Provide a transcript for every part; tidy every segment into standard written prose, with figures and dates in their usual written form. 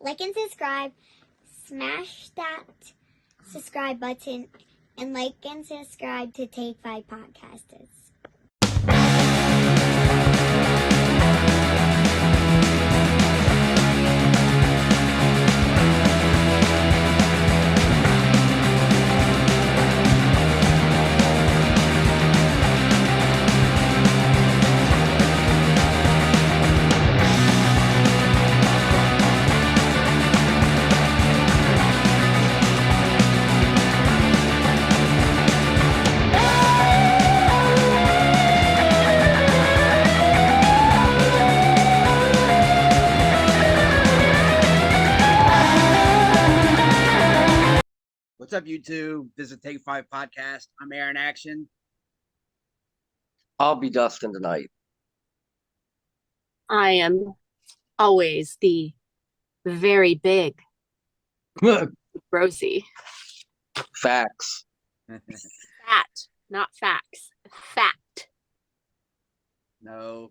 like and subscribe. Smash that subscribe button and like and subscribe to Take 5 Podcasters. What's up, YouTube? This is Take 5 Podcast. I'm Aaron Action. I'll be Dustin tonight. I am always the very big Rosie. Facts. Fat, not facts. Fact. No.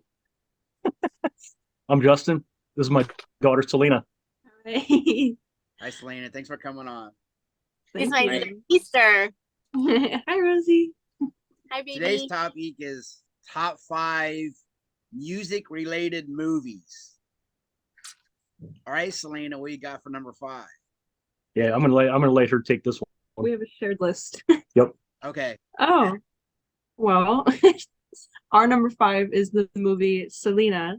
I'm Justin. This is my daughter, Selena. Hi, Selena. Thanks for coming on. It's my Easter. Hi, Rosie. Hi, baby. Today's topic is top 5 music-related movies. All right, Selena, what you got for number 5? Yeah, I'm gonna let her take this one. We have a shared list. Yep. Okay. Oh, well, our number 5 is the movie Selena,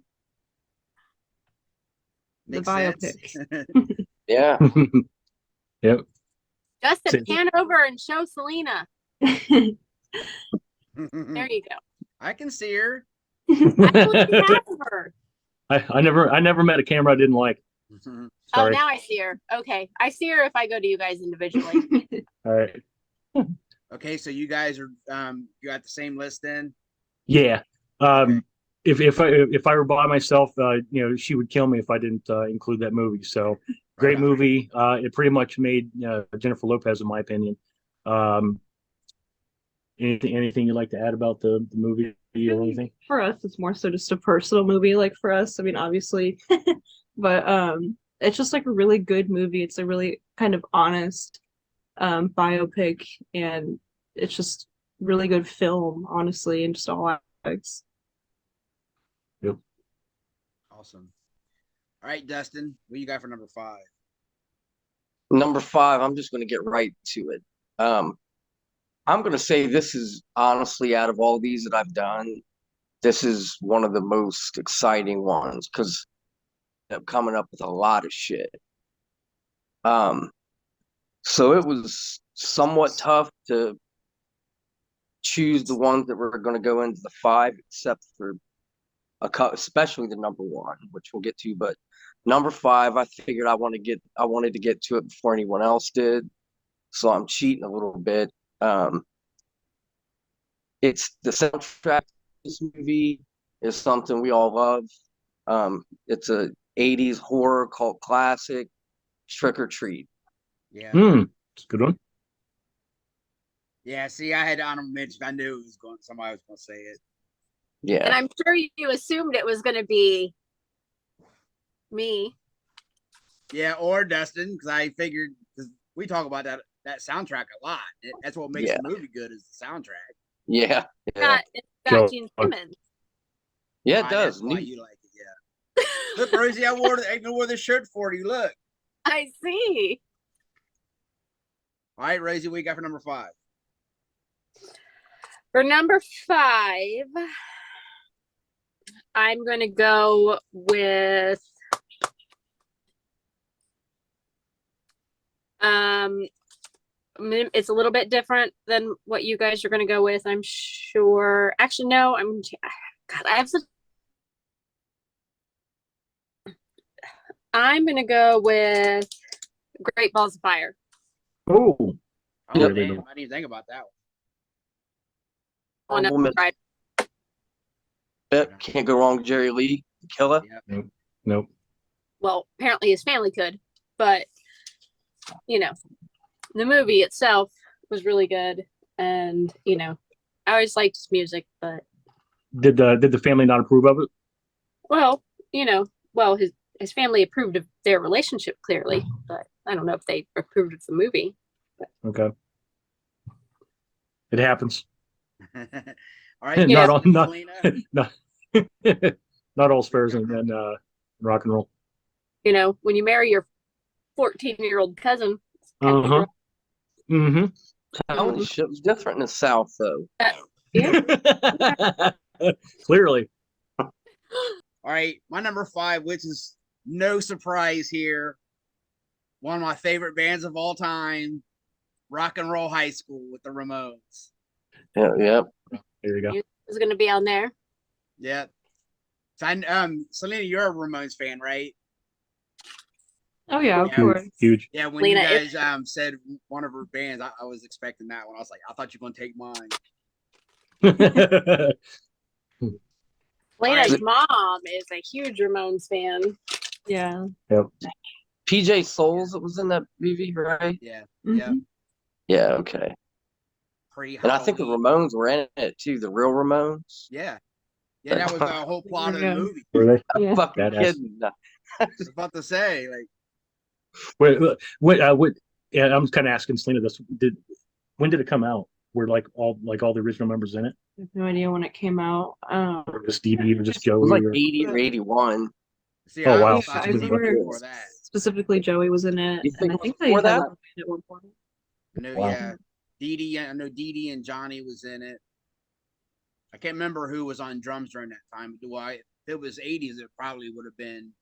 the Makes biopic. sense. Yeah. Yep. Justin, pan over and show Selena. There you go. I can see her. I have her. I never met a camera I didn't like. Oh, Sorry. now I see her. Okay. I see her if I go to you guys individually. All right. Okay, so you guys are you got the same list then? Yeah. Okay. If I were by myself, she would kill me if I didn't include that movie. So great Right on. movie. It pretty much made Jennifer Lopez, in my opinion. Anything you'd like to add about the movie or anything? For us, it's more so just a personal movie. Like for us, I mean, obviously, but it's just like a really good movie. It's a really kind of honest biopic, and it's just really good film, honestly, in just all aspects. Yep. Awesome. All right, Dustin, what you got for number 5? Number 5, I'm just going to get right to it. I'm going to say this is honestly, out of all these that I've done, this is one of the most exciting ones because I'm coming up with a lot of shit. So it was somewhat tough to choose the ones that were going to go into the 5, except for especially the number 1, which we'll get to. But number 5, I figured I wanted to get to it before anyone else did, so I'm cheating a little bit. It's the soundtrack to this movie is something we all love. It's a 80s horror cult classic, Trick or Treat. Yeah. It's a good one. Yeah, see, I had honorable mention. I knew somebody was going to say it. Yeah. And I'm sure you assumed it was going to be me. Yeah, or Dustin, because I figured, because we talk about that soundtrack a lot. That's what makes the movie good, is the soundtrack. Yeah. It's got Gene Simmons. Yeah, it Why, does. that's why you like it, yeah. Look, Rosie, I even wore this shirt for you. Look. I see. All right, Rosie, what you got for number 5? For number 5, I'm going to go with it's a little bit different than what you guys are going to go with, I'm sure. Actually, no, I'm going to go with Great Balls of Fire. Oh. Oh, Yeah, damn, I didn't even think about that one. Yep, can't go wrong with Jerry Lee, the killer. Yep. Nope. Well, apparently his family could, but the movie itself was really good, and I always liked his music, but Did the family not approve of it? well, his his family approved of their relationship clearly, but I don't know if they approved of the movie. Okay. It happens. All right, Not Yeah. all, not, Selena. not, not all spares in rock and roll. You know, when you marry your 14-year-old cousin, it's kind of Uh-huh. Mm-hmm. Telling you, shit was different in the South, though. yeah. Clearly. All right, my number 5, which is no surprise here. One of my favorite bands of all time, Rock and Roll High School with the Ramones. Yeah. There you go. It was going to be on there. Yep. So Selena, you're a Ramones fan, right? Oh yeah, of Yeah. course. Huge. Yeah, when Lena, you guys said one of her bands, I was expecting that one. I was like, I thought you were gonna take mine. Lena's Right. mom is a huge Ramones fan. Yeah. PJ Souls that was in that movie, right? Yeah, yeah. Mhm. Yeah, okay. Pre And I think the Ramones were in it too, the real Ramones. Yeah. Yeah, that was the whole plot of the Yeah. movie. Were they? I'm Yeah. fucking Badass. kidding. I was about to say, like, What, yeah, I'm kind of asking Selena this. When did it come out? Were like all the original members in it? I have no idea when it came out. Or just Dee Dee or just It was Joey? like Or... 80 or 81. see, Oh, wow. Yeah, thought I it was remember even before that. specifically Joey was in it, You and think I it was think they before had that? a band at one point. No, Wow. yeah. I know Dee Dee and Johnny was in it. I can't remember who was on drums during that time. If it was 80s, it probably would have been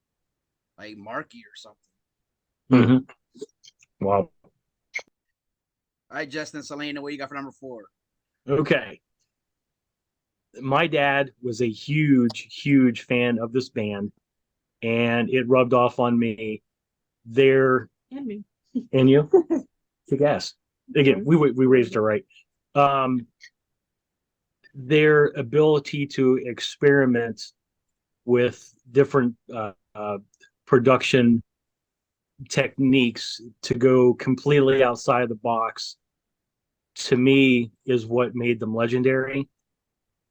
like Marky or something. Mm-hmm. Wow. All right, Justin, Selena, what you got for number 4? Okay. My dad was a huge fan of this band, and it rubbed off on me. Their And me. and you, kick ass. Again, we raised her right. Their ability to experiment with different production techniques to go completely outside the box, to me, is what made them legendary.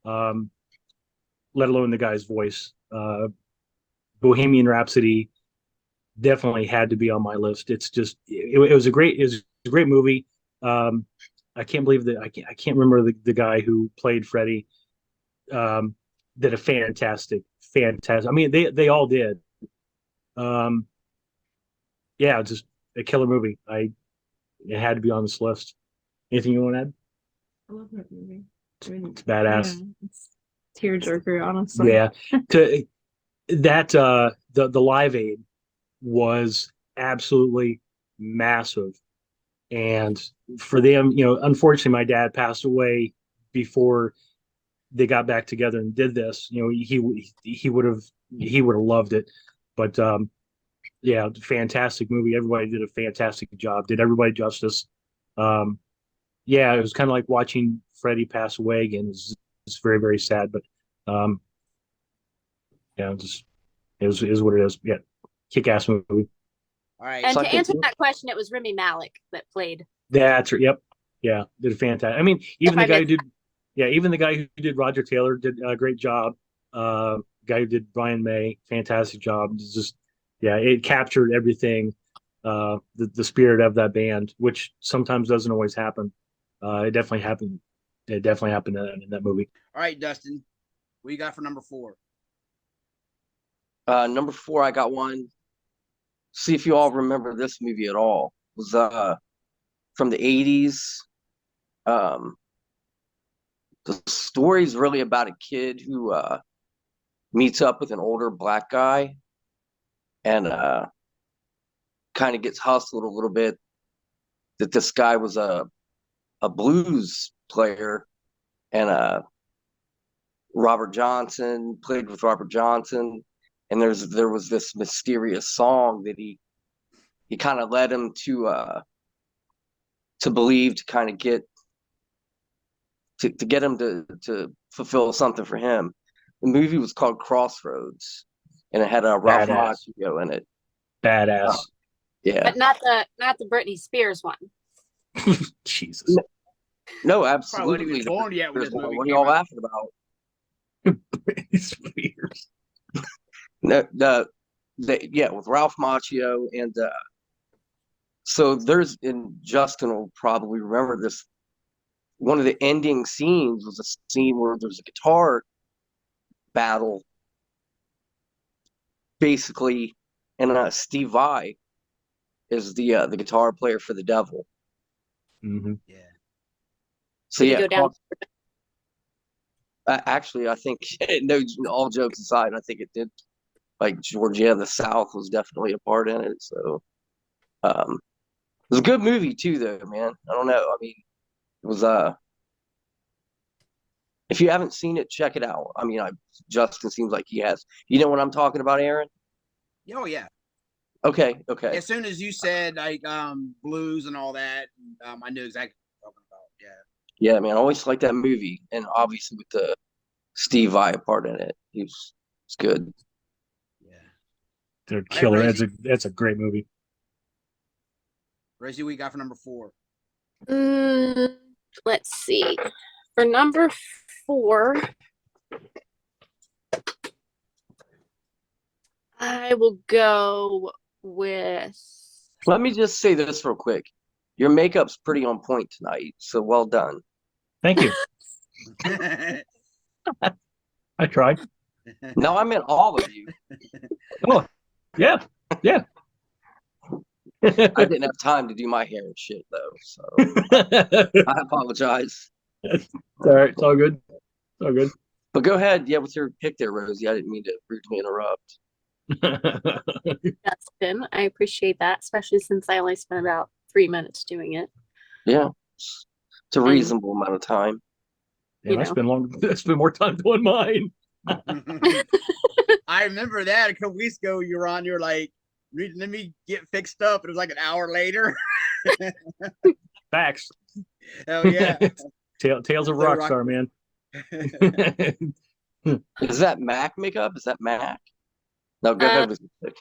Let alone the guy's voice. Bohemian Rhapsody definitely had to be on my list. It's just it was a great movie. I can't believe that I can't remember the guy who played Freddie. Did a fantastic. I mean, they all did. Yeah, just a killer movie. It had to be on this list. Anything you want to add? I love that movie. I mean, It's badass. yeah, it's tearjerker, honestly. Yeah. To that the Live Aid was absolutely massive. And for them, unfortunately my dad passed away before they got back together and did this. He would have loved it. But yeah, fantastic movie. Everybody did a fantastic job. Did everybody justice. Yeah, it was kind of like watching Freddie pass away again. It's very, very sad, but yeah, it was what it is. Yeah, kick-ass movie. All right. And So to I think- answer that question, it was Rami Malek that played. That's right. Yep. Yeah, did a fantastic. I mean, even the guy who did Roger Taylor did a great job. Guy who did Brian May, fantastic job. It's just, yeah, it captured everything. The spirit of that band, which sometimes doesn't always happen. It definitely happened. It definitely happened in that movie. All right, Dustin, what you got for number 4? Number 4, I got one. See if you all remember this movie at all. It was from the 80s. The story's really about a kid who meets up with an older black guy and kind of gets hustled a little bit. That this guy was a blues player, and Robert Johnson played with Robert Johnson, and there was this mysterious song that he kind of led him to believe, to kind of get him to fulfill something for him. The movie was called Crossroads, and it had Ralph Badass. Macchio in it. Badass. Yeah, But not the Britney Spears one. Jesus. no, Probably absolutely. wasn't even born yet when this movie What are came y'all out. laughing about? Britney Spears. No, with Ralph Macchio and so there's, and Justin will probably remember this. One of the ending scenes was a scene where there's a guitar battle, basically, and Steve Vai is the guitar player for the Devil. Mm-hmm. Yeah. So Did he yeah, go down? actually, I think no, all jokes aside, I think it did. Like Georgia, the South was definitely a part in it. So it was a good movie too, though, man. I don't know. I mean, it was if you haven't seen it, check it out. I mean, Justin seems like he has. You know what I'm talking about, Aaron? Oh yeah. Okay. As soon as you said like blues and all that, I knew exactly what you're talking about. Yeah. Yeah, man. I always liked that movie, and obviously with the Steve Vai part in it, it's good. Yeah. They're All right, killer. Rosie. That's a great movie. Rosie, we got for number 4. Let's see. For number 4, I will go with. Let me just say this real quick. Your makeup's pretty on point tonight, so well done. Thank you. I tried. No, I meant all of you. Oh, yeah, yeah. I didn't have time to do my hair and shit though, so I apologize. It's all right. It's all good. It's all good. But go ahead, yeah, with your pick there, Rosie. I didn't mean to rudely interrupt. Justin. I appreciate that, especially since I only spent about 3 minutes doing it. Yeah, it's a reasonable amount of time. Yeah, I spend more time doing mine. I remember that a couple weeks ago. You were on. You're like, let me get fixed up. It was like an hour later. Facts. Oh yeah. Tales of So Rockstar, man. Is that Mac makeup? Is that Mac? No, go ahead with your pick.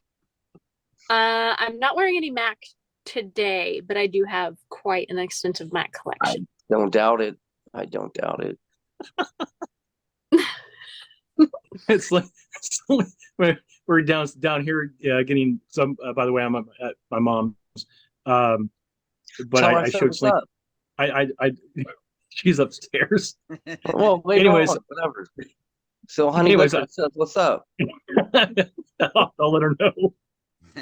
I'm not wearing any MAC today, but I do have quite an extensive MAC collection. I don't doubt it. I don't doubt it. It's like we're down here getting some. By the way, I'm at my mom's. But Tell her I said showed what's Selena. up. I she's upstairs. Well, later Anyways. on, whatever. So, honey, Anyways, says, what's up? I'll let her know.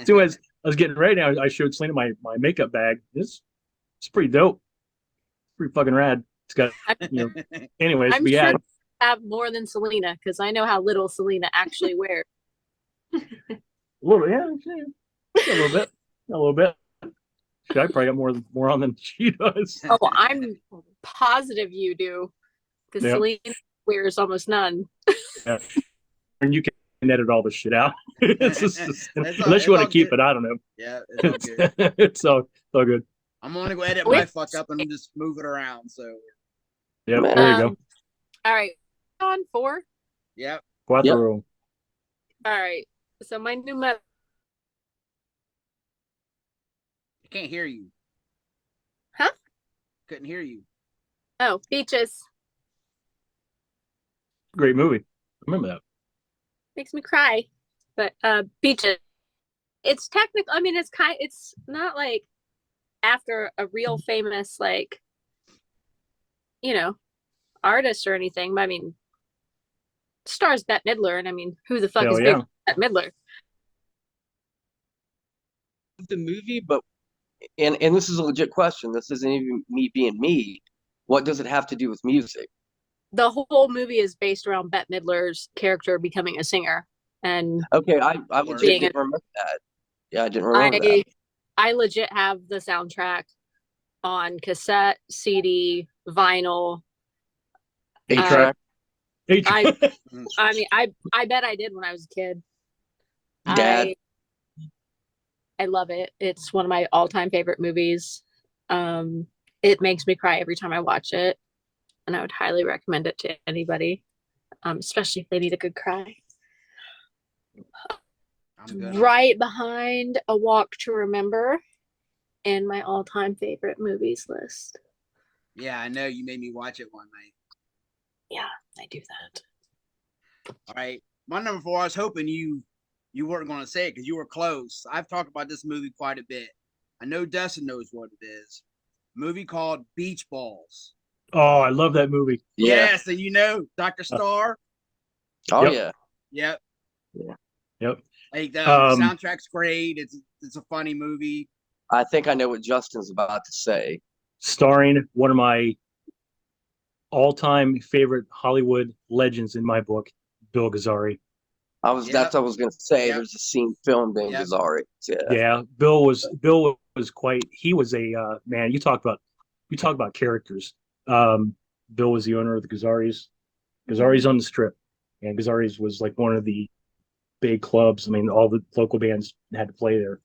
So as I was getting ready, I showed Selena my makeup bag. It's pretty dope. Pretty fucking rad. It's got Anyways, I'm but sure yeah, I have more than Selena because I know how little Selena actually wears. a little a little bit. Shit, I probably got more on than she does. Oh, I'm positive you do because Yep. Selena wears almost none. Yeah. And you can edit all this shit out. Unless Unless you want to keep it, I don't know. Yeah, it's all good. It's all good. I'm gonna go edit my fuck up and just move it around. So, Yep, there you go. All right, on 4. yep. Cuatro. All right, so my new metal. I can't hear you. Huh? Couldn't hear you. Oh, Beaches Great movie. I remember that. makes me cry, but Beaches. It's technical. I mean, it's not like after a real famous artist or anything. But I mean, stars Bette Midler, and I mean, who the fuck Hell is yeah. Bette Midler? The movie, but and this is a legit question. This isn't even me being me. What does it have to do with music? The whole movie is based around Bette Midler's character becoming a singer, and Okay, I legit didn't remember that. Yeah, I didn't remember that. I legit have the soundtrack on cassette, CD, vinyl. 8-track. I mean, I bet I did when I was a kid. Dad. I love it. It's one of my all-time favorite movies. It makes me cry every time I watch it, and I would highly recommend it to anybody, especially if they need a good cry. Right behind A Walk to Remember in my all-time favorite movies list. Yeah, I know you made me watch it one night. Yeah, I do that. All right, my number 4. I was hoping you You weren't going to say it because you were close. I've talked about this movie quite a bit. I know Dustin knows what it is. A movie called Beach Balls. Oh, I love that movie. Yeah. Yeah, so you know Dr. Starr. Oh Yep. yeah. Yep. Yep. Like the Um, soundtrack's great. It's a funny movie. I think I know what Justin's about to say. Starring one of my all-time favorite Hollywood legends in my book, Bill Gazzari. That's what I was gonna say. Yep. There's a scene filmed in Yep. Gazzari. Yeah. Yeah, Bill was quite. He was a man. You talk about characters. Bill was the owner of the Gazzaris. Gazzaris on the Strip, and Gazzaris was like one of the big clubs. I mean, all the local bands had to play there.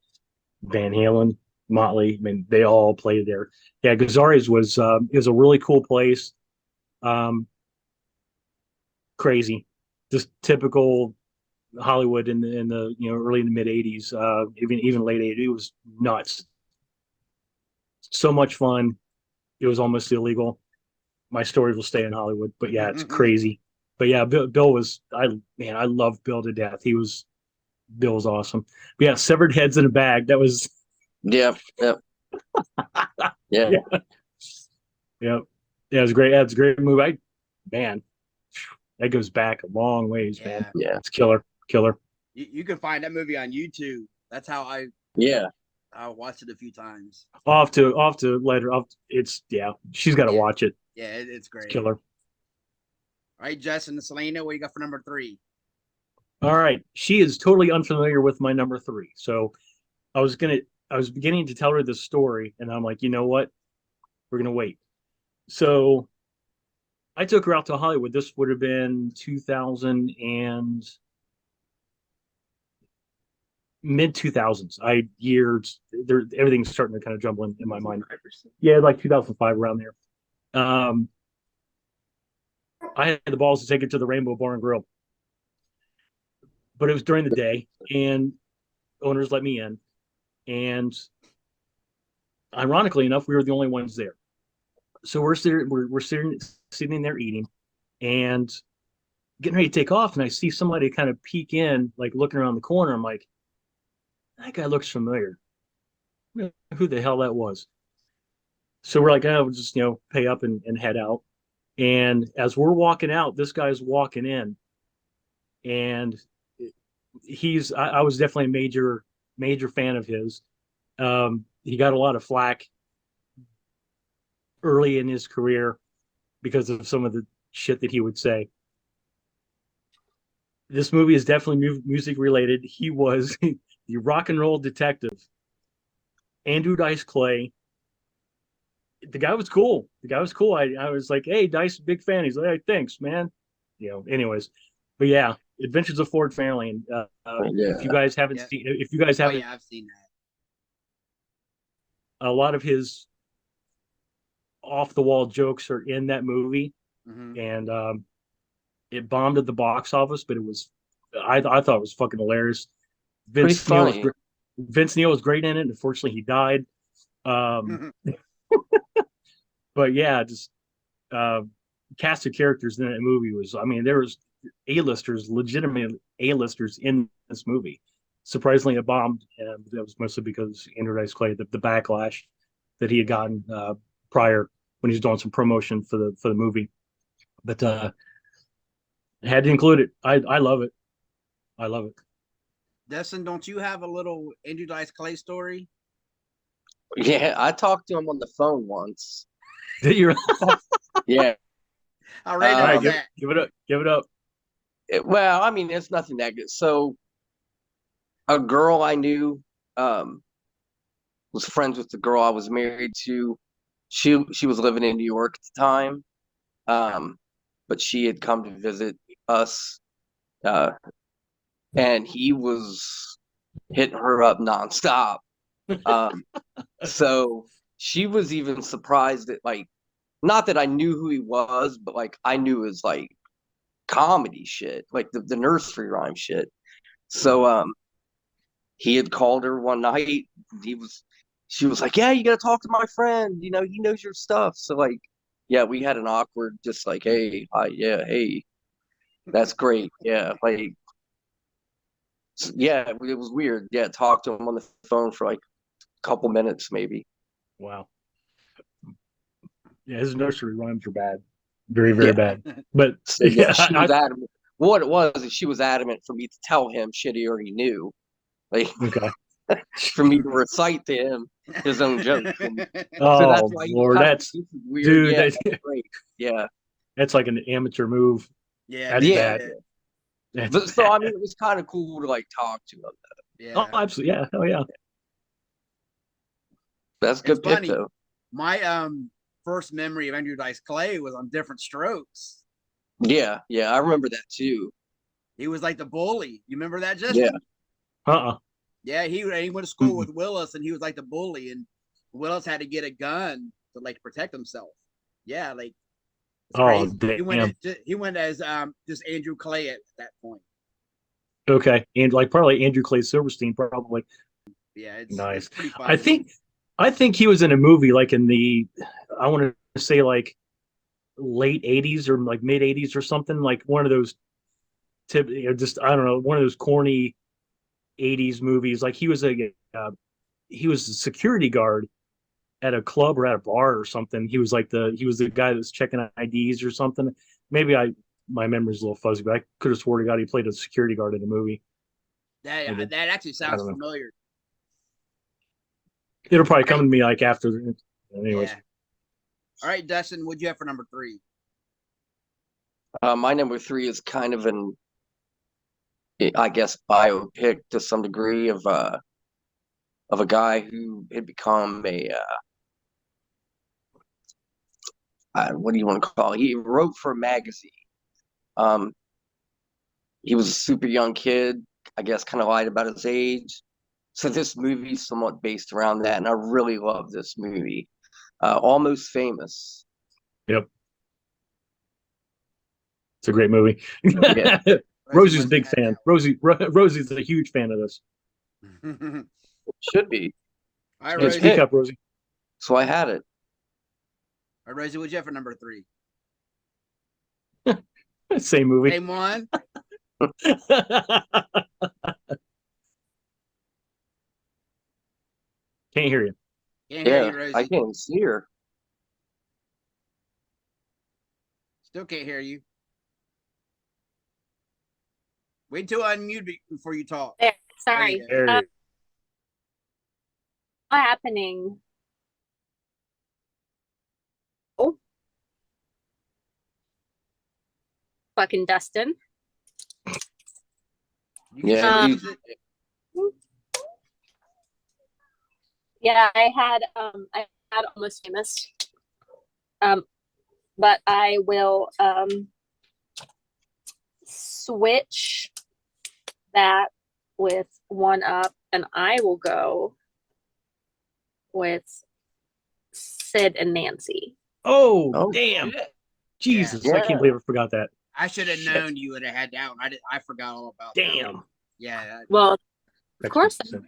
Van Halen, Motley. I mean, they all played there. Yeah, Gazzaris was is a really cool place. Um, Crazy, just typical Hollywood in the early in the mid '80s, even late '80s. It was nuts. So much fun. It was almost illegal. My stories will stay in Hollywood, but yeah, it's crazy. But yeah, Bill was I love Bill to death. Bill was awesome. But yeah, Severed Heads in a Bag. That was Yeah. Yeah. Yeah. yeah, yeah, yeah. It was great. Yeah, it's a great movie. Man, that goes back a long ways, man. Yeah. Yeah. It's killer. You can find that movie on YouTube. That's how Yeah. I watched it a few times. Off to later. It's yeah. She's got to Yeah. watch it. Yeah, it's great. It's killer. All right, Justin and Selena, what you got for number 3? All right. She is totally unfamiliar with my number 3. So I was beginning to tell her this story, and I'm like, you know what? We're gonna wait. So I took her out to Hollywood. This would have been 2000 and mid 2000s. Everything's starting to kind of jumble in my mind. Yeah, like 2005 around there. I had the balls to take it to the Rainbow Bar and Grill, but it was during the day, and owners let me in. And ironically enough, we were the only ones there. So we're sitting there eating, and getting ready to take off, and I see somebody kind of peek in, like looking around the corner. I'm like, that guy looks familiar. Who the hell that was? So we're like, oh, we'll just pay up and head out. And as we're walking out, this guy's walking in, and I was definitely a major fan of his. He got a lot of flack early in his career because of some of the shit that he would say. This movie is definitely music related. He was the rock and roll detective, Andrew Dice Clay. The guy was cool. I was like, hey, Dice, big fan. He's like, hey, thanks, man. Anyways, but yeah, Adventures of Ford Family. And Yeah. if you guys haven't seen, if you guys haven't, I've seen that. a lot of his off the wall jokes are in that movie, and it bombed at the box office, but I thought it was fucking hilarious. Vince Neil was great in it. Unfortunately, he died. But yeah, just cast of characters in that movie was. I mean, there was legitimate A-listers in this movie. Surprisingly, it bombed, and that was mostly because Andrew Dice Clay, the backlash that he had gotten prior when he was doing some promotion for the movie. But I had to include it. I love it. I love it. Dustin, don't you have a little Andrew Dice Clay story? Yeah, I talked to him on the phone once. Did you? Yeah. How random All right, is that? give it up. Give it up. Well, I mean, it's nothing negative. So, a girl I knew was friends with the girl I was married to. She was living in New York at the time, but she had come to visit us, and he was hitting her up nonstop. So she was even surprised that, like, not that I knew who he was, but like I knew his like comedy shit, like the nursery rhyme shit. So he had called her one night. She was like, yeah, you gotta talk to my friend, he knows your stuff. So like, yeah, we had an awkward, just like, hey, hi, yeah, hey, that's great, yeah, like, Yeah, it was weird. Yeah, talked to him on the phone for like a couple minutes, maybe. Wow. Yeah, his nursery rhymes are bad, very very Yeah. bad. But So yeah, yeah, she was adamant. What it was is she was adamant for me to tell him shit he already knew, like okay. for me to recite to him his own jokes. And so that's Oh why he was Lord, kind of that's this is weird. dude. Yeah, that's great. Yeah, That's like an amateur move. Yeah, That's no yeah. bad. shit. That's But so I bad. mean, it was kind of cool to like talk to him. Oh, Yeah. absolutely. Yeah. Oh yeah. That's a It's good pick funny. though. My first memory of Andrew Dice Clay was on Different Strokes. Yeah, yeah, I remember that too. He was like the bully. You remember that, Yeah. Justin? Uh-uh. Yeah, he went to school Mhm. with Willis, and he was like the bully, and Willis had to get a gun to like protect himself. Yeah, like it's Oh crazy. damn. He went as just Andrew Clay at that point. Okay. And like probably Andrew Clay Silverstein, probably. Yeah, it's Nice. pretty I funny. think I think he was in a movie like in the I want to say like late 80s or like mid 80s or something, like one of those just I don't know, one of those corny 80s movies. Like he was a security guard at a club or at a bar or something. He was the guy that was checking IDs or something. Maybe my memory's a little fuzzy, but I could have swore to God he played a security guard in a movie. That actually I sounds don't know. familiar. It'll probably All come right. to me like after. Anyways, Yeah. All right, Dustin, what'd you have for number 3? My number 3 is kind of an, I guess, biopic to some degree of a guy who had become a what do you want to call it? He wrote for a magazine. Um, he was a super young kid. I guess kind of lied about his age. So this movie is somewhat based around that, and I really love this movie. Almost Famous. yep, it's a great movie. Yeah, Rosie Rosie's a must have big had fan. Rosie's a huge fan of this. that one. should be. All right, Hey, Good Rosie. speak pick. up, Rosie. So I had it. All right, Rosie, what'd you have for number 3? Same movie. Same one. Can't hear you. Can't hear Yeah, you, I Rosie. can't see her. Still can't hear you. Wait till I unmute before you talk. There, There you sorry. go. There you What's happening? Oh, fucking Dustin. You can Yeah, still you, use it. Yeah, I had Almost Famous. But I will switch that with One Up, and I will go with Sid and Nancy. Oh, oh, damn. shit. Jesus, Yeah. I can't believe I forgot that. I should have Shit. known you would have had that one. I forgot all about that one. Damn. Yeah. Well, of Sex course, Pistols.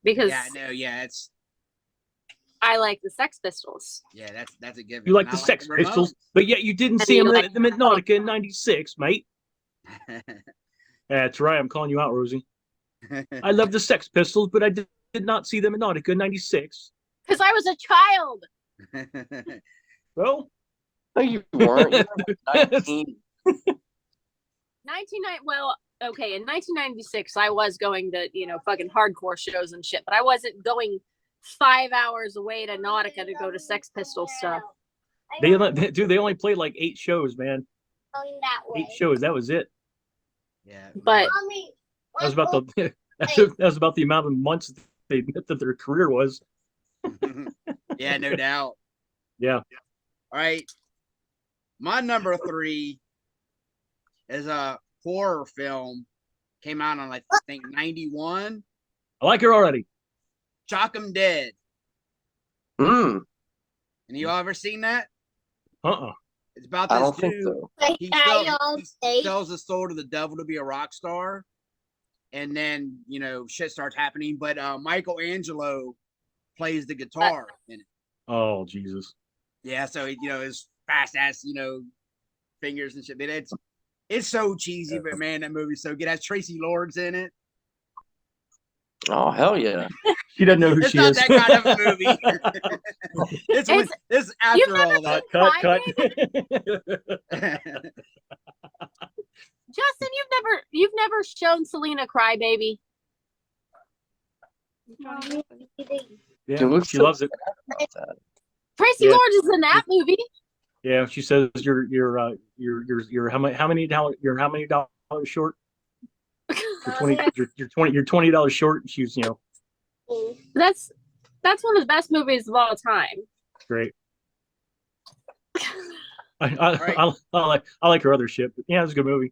because Yeah, no, yeah, it's I like the Sex Pistols. yeah, that's a given. You like And I the Sex Ramones. Pistols, but yet you didn't And see you them like- at Nautica in '96, mate. That's right. I'm calling you out, Rosie. I love the Sex Pistols, but I did not see them in Nautica in '96. Because I was a child. Well, No, you weren't. You were like 19. 1990. Well, okay, in 1996, I was going to fucking hardcore shows and shit, but I wasn't going 5 hours away to Nautica to go to Sex Pistol stuff. they only played like 8 shows, man. 8 shows. That was it. Yeah. But That was about the that was about the amount of months they admit that their career was. yeah, no doubt. Yeah. All right. My number 3 is a horror film. Came out on, I think, 91. I like her already. Chalk 'em Dead. Mm, And you all ever seen that? Uh-uh. It's about I this don't think dude. so. He sells his soul to the devil to be a rock star. And then, shit starts happening. But Michelangelo plays the guitar in it. Oh, Jesus. Yeah, so his fast ass, fingers and shit. But it's so cheesy, but man, that movie's so good. It has Tracy Lords in it. Oh, hell yeah. She doesn't know who It's she not is. that kind of movie. It's You've after all that. cut. Justin, you've never shown Selena cry, baby. Yeah, She looks she so loves it. about that. Tracy Yeah. Lords is in that movie. Yeah, she says you're how many dollars short? You're $20 short. And she's That's one of the best movies of all time. great. I right. I like her other shit, but yeah, it's a good movie.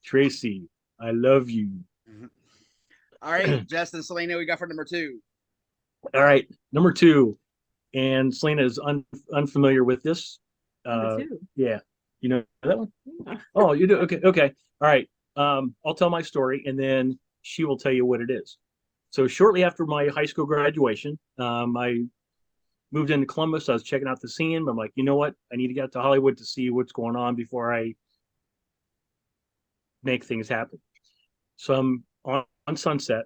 Tracy, I love you. All right, Justin, Selena, we got for number 2. All right, number 2, and Selena is unfamiliar with this. Number 2. Yeah, you know that one? Yeah. Oh, you do? Okay. All right. I'll tell my story, and then she will tell you what it is. So shortly after my high school graduation, I moved into Columbus. I was checking out the scene, but I'm like, you know what? I need to get out to Hollywood to see what's going on before I make things happen. So I'm on Sunset,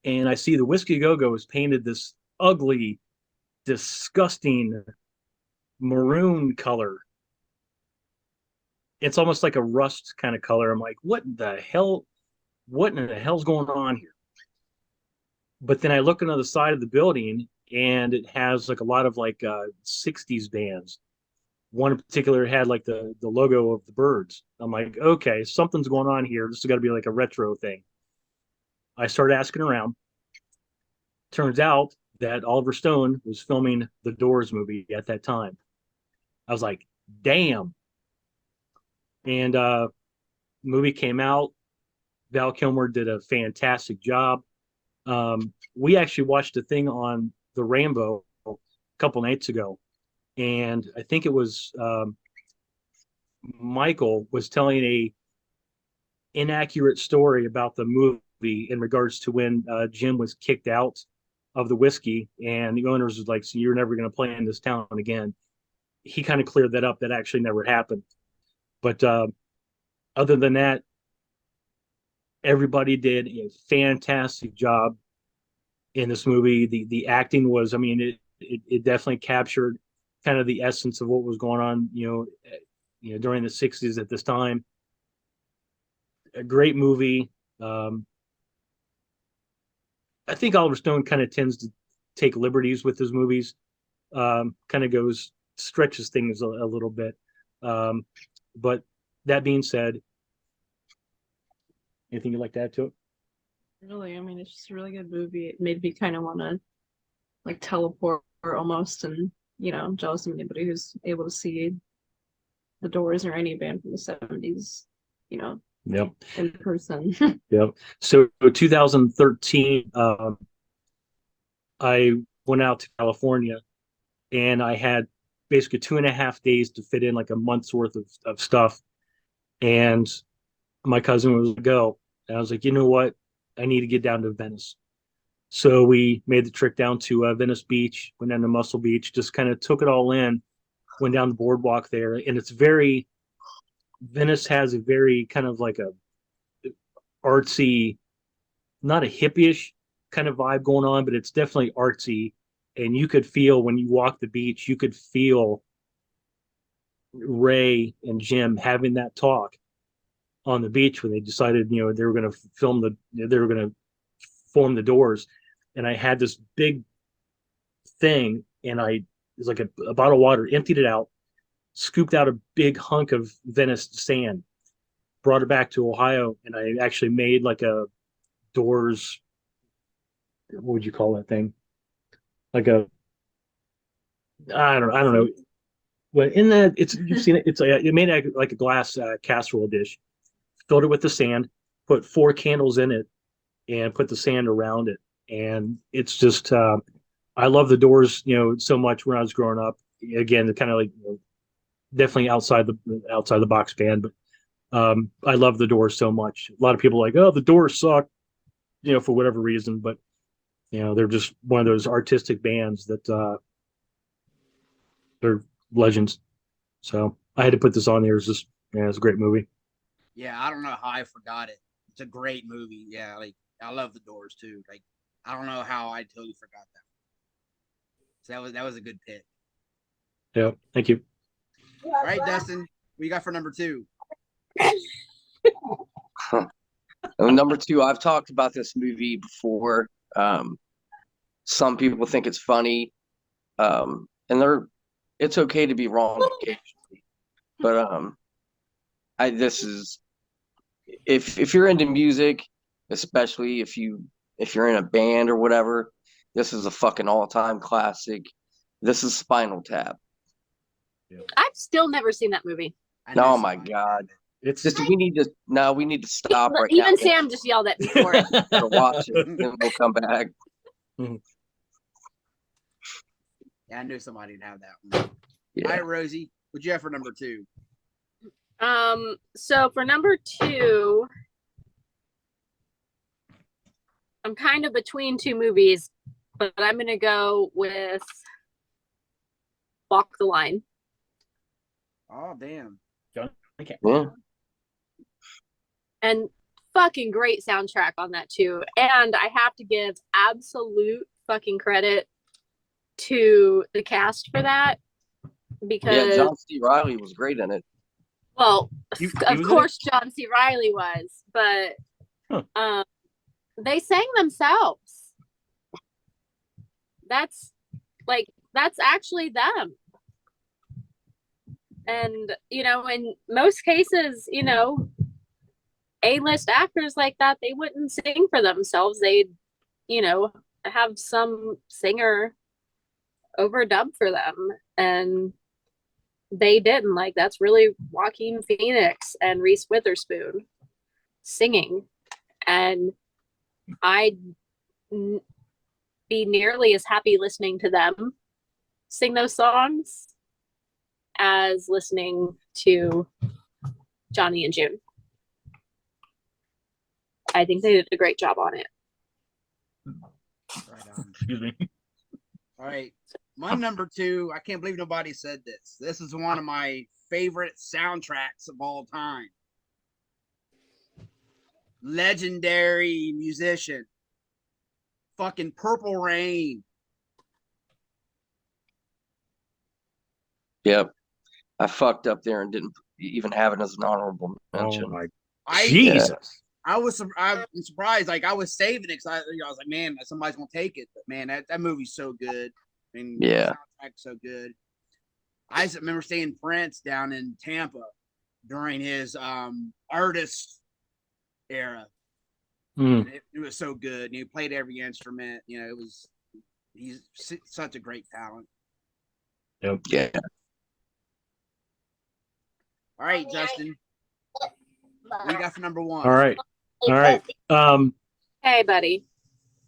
and I see the Whiskey Go-Go is painted this ugly, disgusting maroon color. It's almost like a rust kind of color. I'm like, what the hell? What in the hell's going on here? But then I look on the side of the building, and it has like a lot of like 60s bands. One in particular had like the logo of the Birds. I'm like, okay, something's going on here. This has got to be like a retro thing. I started asking around. Turns out that Oliver Stone was filming the Doors movie at that time. I was like, damn. And movie came out. Val Kilmer did a fantastic job. We actually watched a thing on the Rainbow a couple nights ago, and I think it was Michael was telling a inaccurate story about the movie in regards to when Jim was kicked out of the whiskey, and the owners was like, "So you're never going to play in this town again." He kind of cleared that up. That actually never happened. But other than that, everybody did a fantastic job in this movie. The acting was, I mean, it definitely captured kind of the essence of what was going on, during the '60s at this time. A great movie. I think Oliver Stone kind of tends to take liberties with his movies. Kind of stretches things a little bit. But that being said, anything you'd like to add to it? Really, I mean, it's just a really good movie. It made me kind of want to like teleport almost, and jealous of anybody who's able to see the Doors or any band from the '70s, Yep. in person. Yep. So 2013, I went out to California, and I had basically 2.5 days to fit in like a month's worth of stuff. And my cousin was go. And I was like, you know what? I need to get down to Venice. So we made the trip down to Venice Beach, went down to Muscle Beach, just kind of took it all in, went down the boardwalk there. And Venice has a very kind of like a artsy, not a hippie-ish kind of vibe going on, but it's definitely artsy. And you could feel when you walk the beach, you could feel Ray and Jim having that talk on the beach when they decided, they were going to they were going to form the Doors. And I had this big thing, and it was like a bottle of water, emptied it out, scooped out a big hunk of Venice sand, brought it back to Ohio, and I actually made like a Doors, what would you call that thing? Like I don't know. But in that, you've seen it. It made like a glass casserole dish, filled it with the sand, put 4 candles in it, and put the sand around it. And it's just, I love the Doors, so much when I was growing up. Again, kind of like definitely outside the box band, but I love the Doors so much. A lot of people are like, oh, the Doors suck, for whatever reason, but they're just one of those artistic bands that they're legends. So I had to put this on there. It's a great movie. Yeah, I don't know how I forgot it. It's a great movie. Yeah, like I love The Doors too. Like I don't know how I totally forgot that. So that was a good pick. Yeah, thank you. All right, Dustin, what you got for number 2? Number 2, I've talked about this movie before. Some people think it's funny, and it's okay to be wrong occasionally. But this is if you're into music, especially if you're in a band or whatever, this is a fucking all-time classic. This is Spinal Tap. I've still never seen that movie. Oh my God. It's Just we need to stop right now. Even Sam just yelled at me for it. To watch it, and we'll come back. Yeah, I knew somebody would have that one. Yeah. All right, Rosie, what'd you have for number 2? So for number 2, I'm kind of between 2 movies, but I'm gonna go with Walk the Line. Oh damn. okay. Yeah. And fucking great soundtrack on that too. And I have to give absolute fucking credit to the cast for that because Yeah, John C. Reilly was great in it. well, He of was course John C. Reilly was, but they sang themselves. That's actually them. And in most cases, A-list actors like that, they wouldn't sing for themselves. They'd, have some singer overdub for them. And they didn't. Like, that's really Joaquin Phoenix and Reese Witherspoon singing. And I'd be nearly as happy listening to them sing those songs as listening to Johnny and June. I think they did a great job on it. Right on. Excuse me. All right. My number 2, I can't believe nobody said this. This is one of my favorite soundtracks of all time. Legendary musician. Fucking Purple Rain. Yep. I fucked up there and didn't even have it as an honorable mention. Oh my I Jesus. I'm surprised. Like I was saving it because I was like, man, somebody's gonna take it. But man, that movie's so good. I mean, Yeah. the soundtrack's so good. I just remember seeing Prince down in Tampa during his artist era. Mm. It was so good. And he played every instrument. He's such a great talent. Yep. Yeah. All right, Justin. What you got for number 1? All right. All right. Hey, buddy.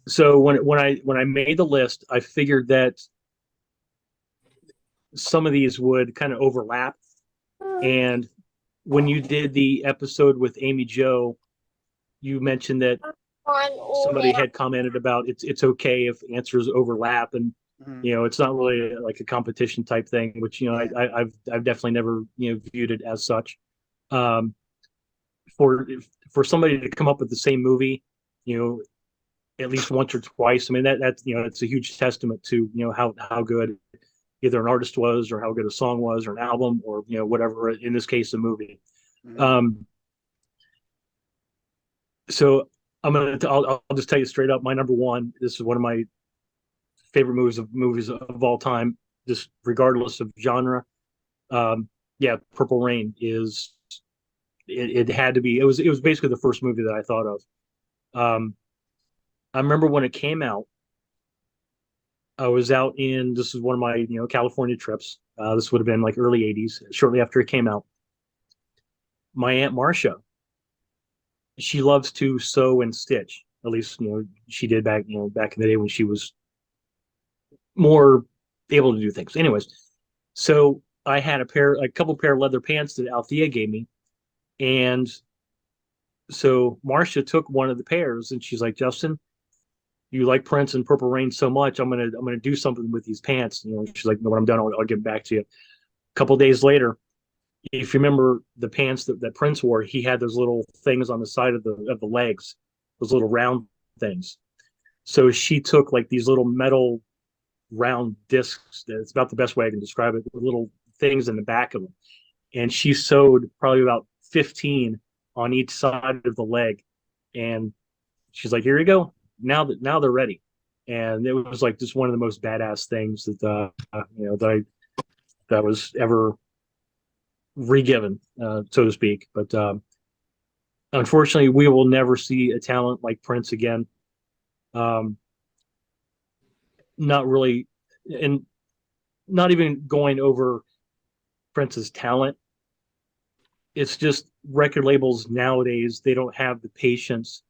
So when I made the list, I figured that some of these would kind of overlap. And when you did the episode with Amy Jo, you mentioned that somebody had commented about it's okay if answers overlap, and it's not really like a competition type thing, which I've definitely never viewed it as such. For somebody to come up with the same movie, at least once or twice, I mean that's it's a huge testament to how good either an artist was, or how good a song was, or an album, or whatever. In this case, a movie. So I'll just tell you straight up, my number 1. This is one of my favorite movies of all time, just regardless of genre. Purple Rain is. It had to be. It was basically the first movie that I thought of. I remember when it came out. I was out in. This is one of my California trips. This would have been like early '80s, shortly after it came out. My Aunt Marcia. She loves to sew and stitch. At least she did back back in the day when she was more able to do things. Anyways, so I had a couple pair of leather pants that Althea gave me. And so Marcia took one of the pairs and she's like, Justin, you like Prince and Purple Rain so much, I'm gonna do something with these pants. She's like, no, when I'm done, I'll get back to you. A couple days later, if you remember the pants that Prince wore, he had those little things on the side of the legs, those little round things. So she took like these little metal round discs. It's about the best way I can describe it. With little things in the back of them, and she sewed probably about 15 on each side of the leg, and she's like, "Here you go. Now they're ready." And it was like just one of the most badass things that that was ever re-given, so to speak. But unfortunately, we will never see a talent like Prince again. Um, not really, and not even going over Prince's talent. It's just record labels nowadays, they don't have the patience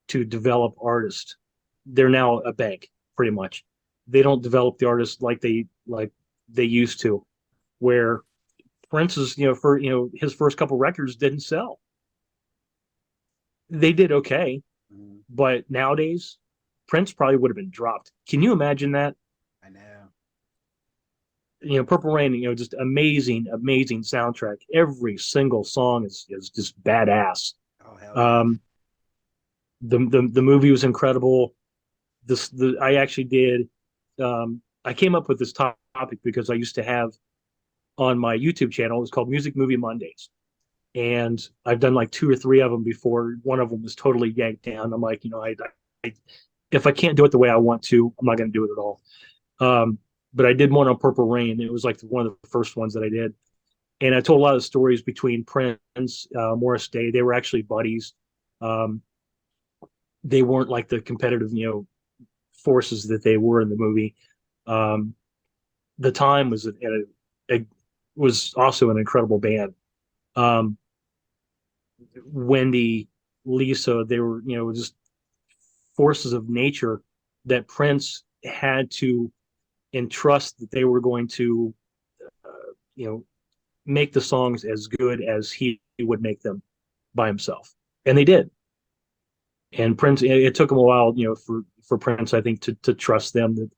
to develop artists. They're now a bank, pretty much. They don't develop the artists like they used to. Where Prince's, for his first couple records didn't sell. They did okay, but nowadays, Prince probably would have been dropped. Can you imagine that? I know. Purple Rain, just amazing, amazing soundtrack. Every single song is just badass. Oh hell yeah. The movie was incredible. I actually did. I came up with this topic because I used to have on my YouTube channel. It was called Music Movie Mondays, and I've done like 2 or 3 of them before. One of them was totally yanked down. I'm like, I if I can't do it the way I want to, I'm not going to do it at all. But I did one on Purple Rain. It was like one of the first ones that I did, and I told a lot of stories between Prince, Morris Day. They were actually buddies. Um, they weren't like the competitive, forces that they were in the movie. Um, the Time was also an incredible band. Um, Wendy, Lisa, they were, just forces of nature that Prince had to entrust that they were going to, you know, make the songs as good as he would make them by himself, and they did. And Prince, it took him a while, for Prince, I think, to trust them that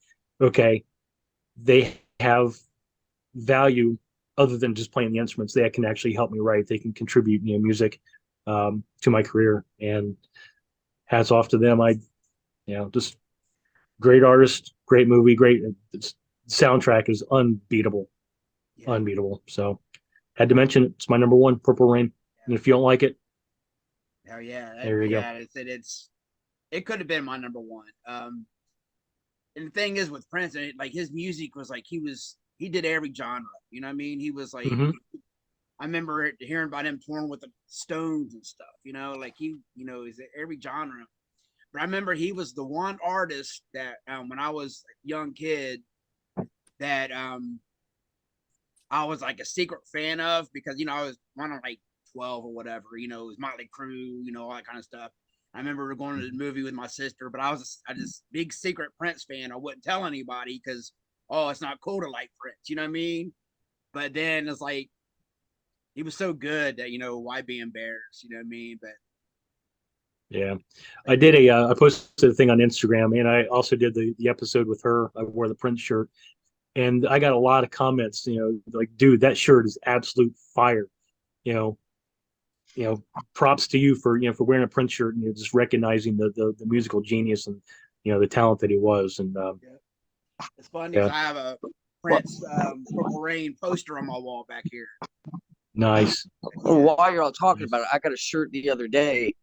okay, they have value other than just playing the instruments. They can actually help me write. They can contribute, music to my career. And hats off to them. Just great artist, great movie, great soundtrack is unbeatable, Yeah. unbeatable. So had to mention it. It's my number one, Purple Rain. And if you don't like it, Hell yeah. there you go. Yeah, it could have been my number one. And the thing is with Prince, like his music was like he did every genre. You know what I mean? He was like Mhm. I remember hearing about him touring with the Stones and stuff, like is every genre. But I remember he was the one artist that when I was a young kid that I was like a secret fan of because I was around like 12 or whatever, it was Motley Crue, all that kind of stuff. I remember going to the movie with my sister, but I just big secret Prince fan. I wouldn't tell anybody because it's not cool to like Prince, you know what I mean? But then it's like he was so good that why be embarrassed, you know what I mean? But Yeah, I did I posted a thing on Instagram, and I also did the episode with her. I wore the Prince shirt, and I got a lot of comments. Like, dude, that shirt is absolute fire. You know, props to you for wearing a Prince shirt and just recognizing the musical genius and the talent that he was. And it's funny because yeah, I have a Well, Prince Purple Rain poster on my wall back here. nice. while you're all talking about it, I got a shirt the other day.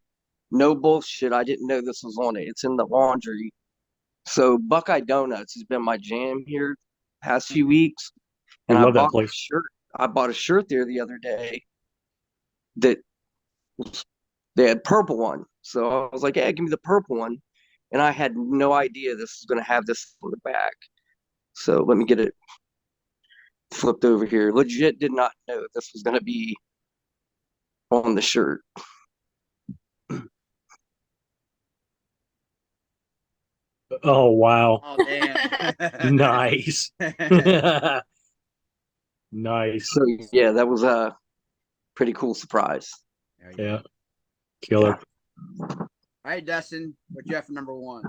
No bullshit. I didn't know this was on it. It's in the laundry. So Buckeye Donuts has been my jam here past few weeks, We and I love that bought a place. shirt. I bought a shirt there the other day that they had purple one. So I was like, "Yeah, give me the purple one." And I had no idea this was going to have this on the back. So let me get it flipped over here. Legit did not know this was going to be on the shirt. Oh wow, Oh damn! nice, nice. So yeah, that was a pretty cool surprise. Yeah, killer. All right, Dustin, what you have for number one?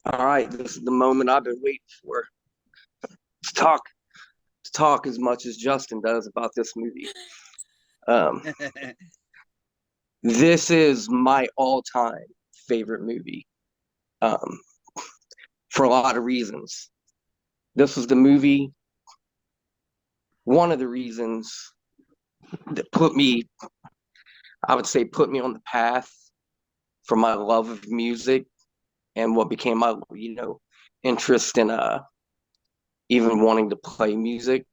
All right, this is the moment I've been waiting for. Let's talk as much as Justin does about this movie. This is my all-time favorite movie, for a lot of reasons. This was the movie, one of the reasons that put me on the path for my love of music and what became my, interest in even wanting to play music.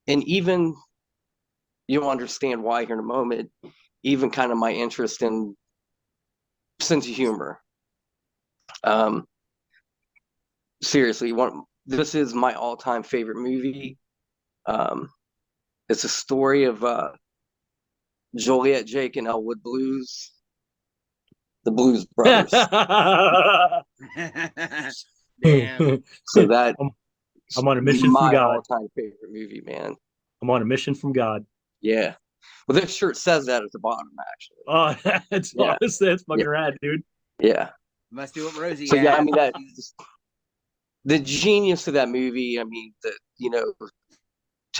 And even, you'll understand why here in a moment, even kind of my interest in sense of humor. Seriously, this is my all-time favorite movie. It's a story of Joliet, Jake, and Elwood Blues, the Blues Brothers. Damn. So that I'm on a mission from my God. all-time favorite movie, man. I'm on a mission from God. Yeah. Well, this shirt says that at the bottom, actually. Oh, that's honestly, that's fucking rad, dude. Yeah. Must do what Rosie So yeah, I has. mean the genius of that movie. I mean, to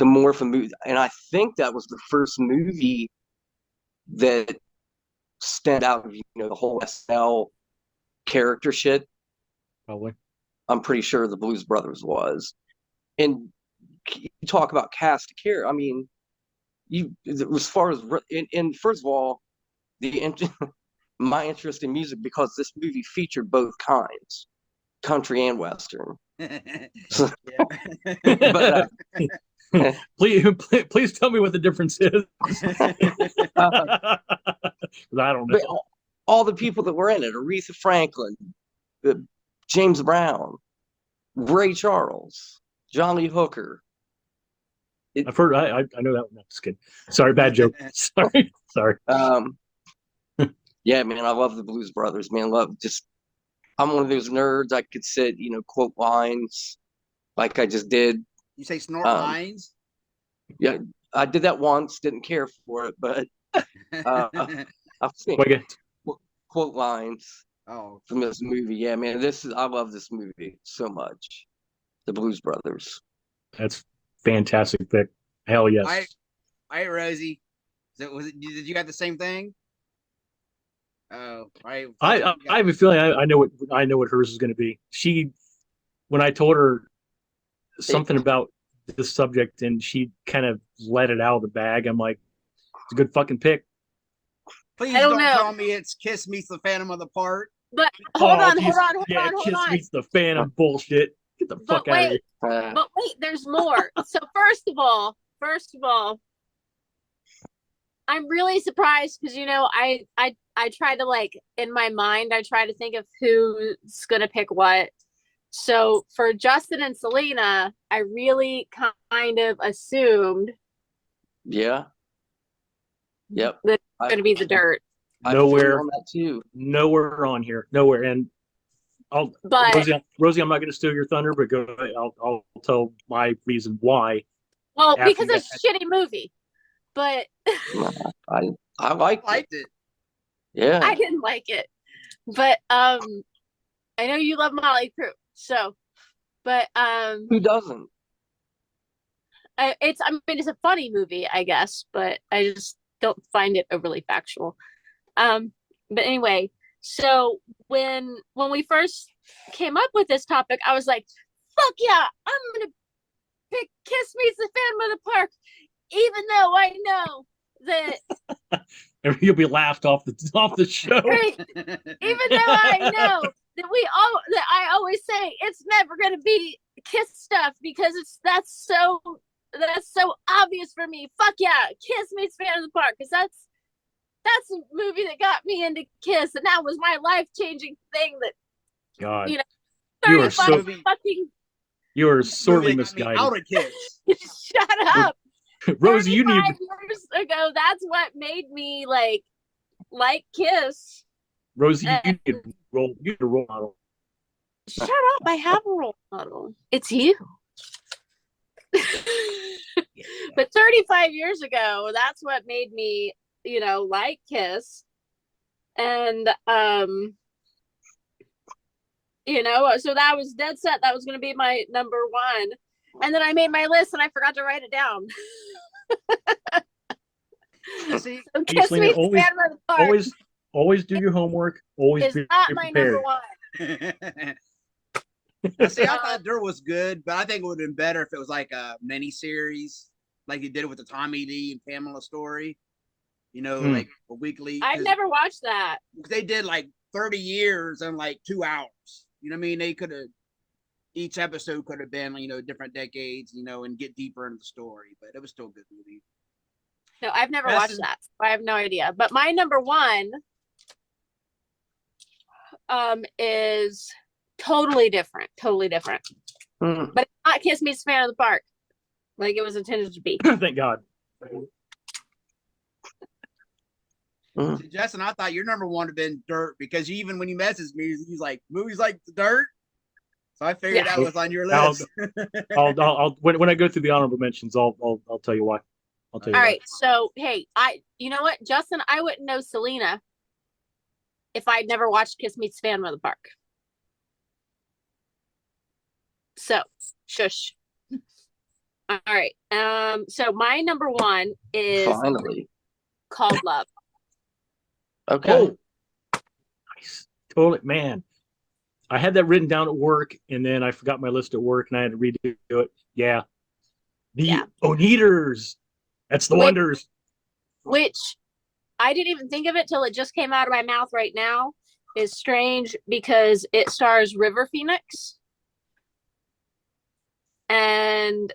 morph a movie, and I think that was the first movie that stand out of the whole SNL character shit. Probably. I'm pretty sure the Blues Brothers was. And you talk about cast of care. I mean, as far as and first of all, my interest in music, because this movie featured both kinds, country and western. But please tell me what the difference is. 'Cause I don't know. but all the people that were in it: Aretha Franklin, James Brown, Ray Charles, John Lee Hooker. I've heard. I know that one. No, just kidding. Sorry, bad joke. Sorry. Yeah, man, I love the Blues Brothers, man. I'm one of those nerds. I could sit, quote lines like I just did. You say snort lines? Yeah, I did that once. Didn't care for it, but I've seen quote lines from this movie. Yeah, man, I love this movie so much. The Blues Brothers. That's fantastic pick. Hell yes. All right, Rosie. Did you got the same thing? Oh, all right. I have a feeling I know what hers is going to be. When I told her something about this subject and she kind of let it out of the bag, I'm like, it's a good fucking pick. Please don't tell me it's Kiss Meets the Phantom of the Part. But hold on. Kiss Meets the Phantom bullshit. Get the fuck out of here. But wait, there's more. So first of all, I'm really surprised because I try to in my mind I try to think of who's gonna pick what. So for Justin and Selena, I really kind of assumed. Yeah. Yep. That it's gonna be the dirt. Nowhere on that too. Nowhere on here. Nowhere. And Rosie, I'm not going to steal your thunder, but go ahead. I'll tell my reason why. Well, because it's a shitty movie. But I liked it. Yeah. I didn't like it. But I know you love Motley Crue. So but who doesn't? It's a funny movie, I guess, but I just don't find it overly factual. But anyway, so when we first came up with this topic, I was like, fuck yeah, I'm gonna pick Kiss Meets the Phantom of the Park, even though I know that you'll be laughed off the show. Right, even though I know that I always say it's never gonna be Kiss stuff because that's so obvious for me. Fuck yeah, Kiss Meets Phantom of the Park, because that's the movie that got me into Kiss, and that was my life-changing thing. That God, 35 you are sorely misguided. Out of Kiss. Shut up, Rosie. You need years ago. That's what made me like Kiss. Rosie, you need a role model. Shut up! I have a role model. It's you. But 35 years ago, that's what made me, like Kiss. And, so that was dead set. That was going to be my number one. And then I made my list and I forgot to write it down. See, So Hey, Kiss Selena, Me Stand by the Park always do your homework. Always is be not my number prepared. one. Now, see, I thought Dirt was good, but I think it would have been better if it was like a mini series, like you did it with the Tommy Lee and Pamela story. You know, like a weekly. I've never watched that. They did like 30 years in like 2 hours. You know what I mean? They could have, each episode could have been, you know, different decades, you know, and get deeper into the story, but it was still a good movie. No, I've never watched that. So I have no idea. But my number one is totally different. Totally different. But it's not Kiss Me Stand by the Park like it was intended to be. Thank God. See, Justin, I thought your number one would have been Dirt because even when you messaged me, he's like, movies like Dirt. So I figured that was on your list. I'll when I go through the honorable mentions, I'll tell you why. I'll tell you. All why. right. So hey, you know what, Justin, I wouldn't know Selena if I'd never watched Kiss Me Stand by the Park. So shush. All right. So my number one is Finally. Called Love. Okay. Oh, nice. Totally, man. I had that written down at work, and then I forgot my list at work, and I had to redo it. Yeah. The Oneaters. That's the Wonders. Which I didn't even think of it till it just came out of my mouth right now. Is strange because it stars River Phoenix and